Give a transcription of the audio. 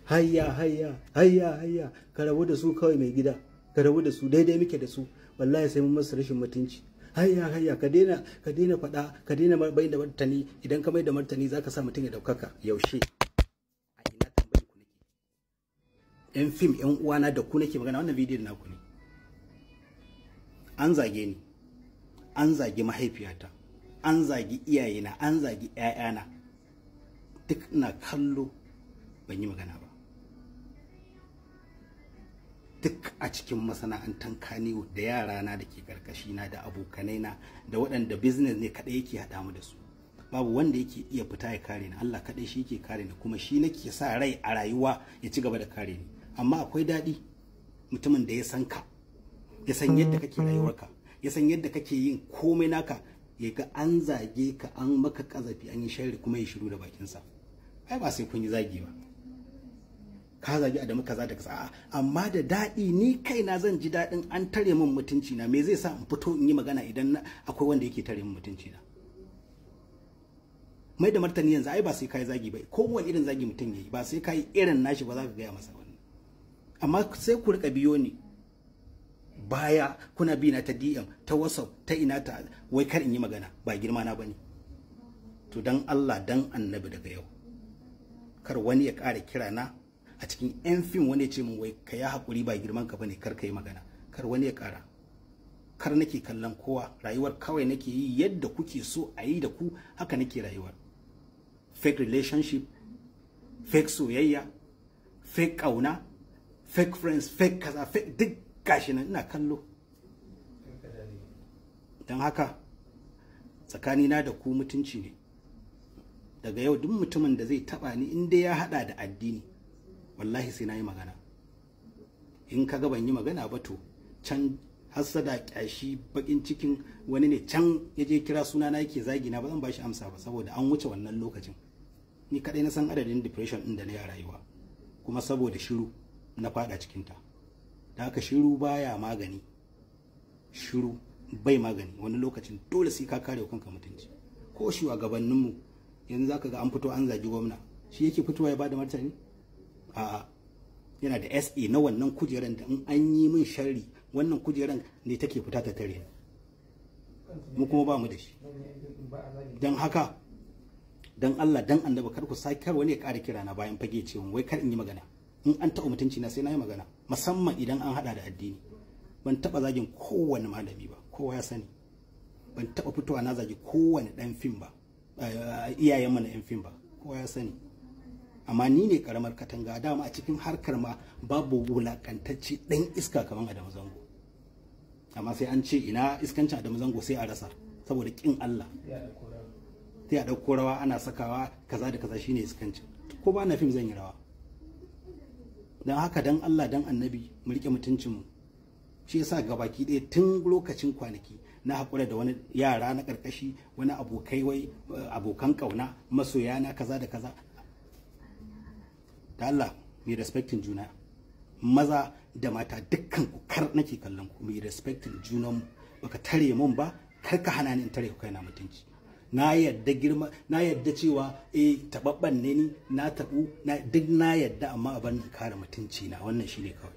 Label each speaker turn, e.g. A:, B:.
A: hayya hayya hayya hayya, ka rabu da su kawai mai gida, ka rabu da su, daidai muke da su, wallahi sai mun masa rashin mutunci. Hayya hayya, ka daina faɗa, ka daina bai da martani, idan ka mai da martani zaka sa mutum ya daukaka. Yaushe a ina tambayin ku nake? Yan fim yan uwana da ku nake magana, wannan bidiyon naku ne. An zage ni, an zagi mahaifiyata, an zagi iyayena, an zagi ƴaƴana, duk ina kallo ban yi magana ba. Duk a cikin masana'antar Kannywood da yarana da ke karkashi na da abokanai na da waɗanda business ne kaɗai yake haɗa mu da su, babu wanda yake iya fita ya kare ni. Allah kaɗai shi yake kare ni, kuma shi nake sa rai a rayuwa ya ci gaba da kare ni. Amma akwai daɗi mutumin da ya san ka, ya san yadda kake rayuwarka, ya san yadda kake yin komai naka, ya ga an zage ka, an maka kazafi, an yi sharri, kuma ya shiru da bakinsa. Ai ba sai kun yi zagi ba, ka zagi Adamu kaza da kaza, amma da daɗi. Ni kaina zan ji daɗin an tare min mutunci na. Me zai sa in fito in yi magana idan akwai wanda yake tare min mutunci na? Mai da martani yanzu ai ba sai kai zagi ba, kowane irin zagi mutum yayi ba sai kai irin nashi ba, za ka gaya masa wannan. Amma sai ku rika biyo ni baya, kuna bi na ta DM, ta WhatsApp, ta ina ta, wai kar in yi magana, ba girma na bane. To dan Allah dan Annabi, daga yau kar wani ya ƙara kira na a cikin yan fim wani ya ce min wai ka yi haƙuri, ba girman ka bane, kar ka yi magana. Kar wani ya ƙara. Kar nake kallon kowa, rayuwar kawai nake yi yadda kuke so a yi da ku, haka nake rayuwar. Fake relationship, fake soyayya, fake ƙauna, fake friends, fake kaza, fake duk gashi nan ina kallo. Don haka tsakanina da ku mutunci ne. Daga yau duk mutumin da zai taba ni, in dai ya hada da addini, wallahi sai na yi magana. In kaga ban yi magana ba, to can hassada, kyashi, bakin cikin wani ne can ya je kira suna na yake zagi na, ba zan bashi amsa ba, saboda an wuce wannan lokacin. Ni kadai na san adadin depression din da na yi a rayuwa, kuma saboda shiru na fada cikin ta. Da haka shiru baya magani, shiru bai magani. Wani lokacin dole sai ka kare kanka mutunci. Ko shugabanninmu yanzu zaka ga an fito an zagi gwamna, shi yake fitowa ya bada martani? A'a, yana da SE na wannan kujeran da in an yi min sharri, wannan kujeran ne take fita ta tare mu, kuma ba mu da shi. Dan haka dan Allah dan Annabi, kar ku sake, kar wani ya ƙara kira na bayan fage cewa wai kar in yi magana. In an taɓa mutunci na sai na yi magana, musamman idan an hada da addini. Ban taɓa zagin kowane malami ba, kowa ya sani. Ban taɓa fitowa na zagi kowane ɗan fim ba, iyayen mana yan fim ba, kowa ya sani. Amma ni ne karamar katanga, dama a cikin harkar ma babu wulakantacce ɗan iska kamar Adamu Zango. Amma sai an ce ina iskancin Adamu Zango sai a rasa, saboda kin Allah. Sai a ɗauko rawa ana sakawa kaza da kaza, shine iskancin. Ko ba na fim zan yi rawa. Dan haka dan Allah dan Annabi mu rike mutuncinmu. Shi yasa gabaki ɗaya tun lokacin kwanaki na haƙura da wani yara na ƙarƙashi, wani abokai, wai abokan ƙauna, masoya na kaza da kaza. Da Allah mai respectin juna, maza da mata dukkan ku, kar nake kallon ku, mai respectin junanmu. Baka tare mun ba, kar ka hana ni in tare kai na mutunci. Na yadda girma, na yadda cewa tababban ne ni, na tabu, duk na yadda, amma a bar ni kare mutunci na, wannan shine kawai.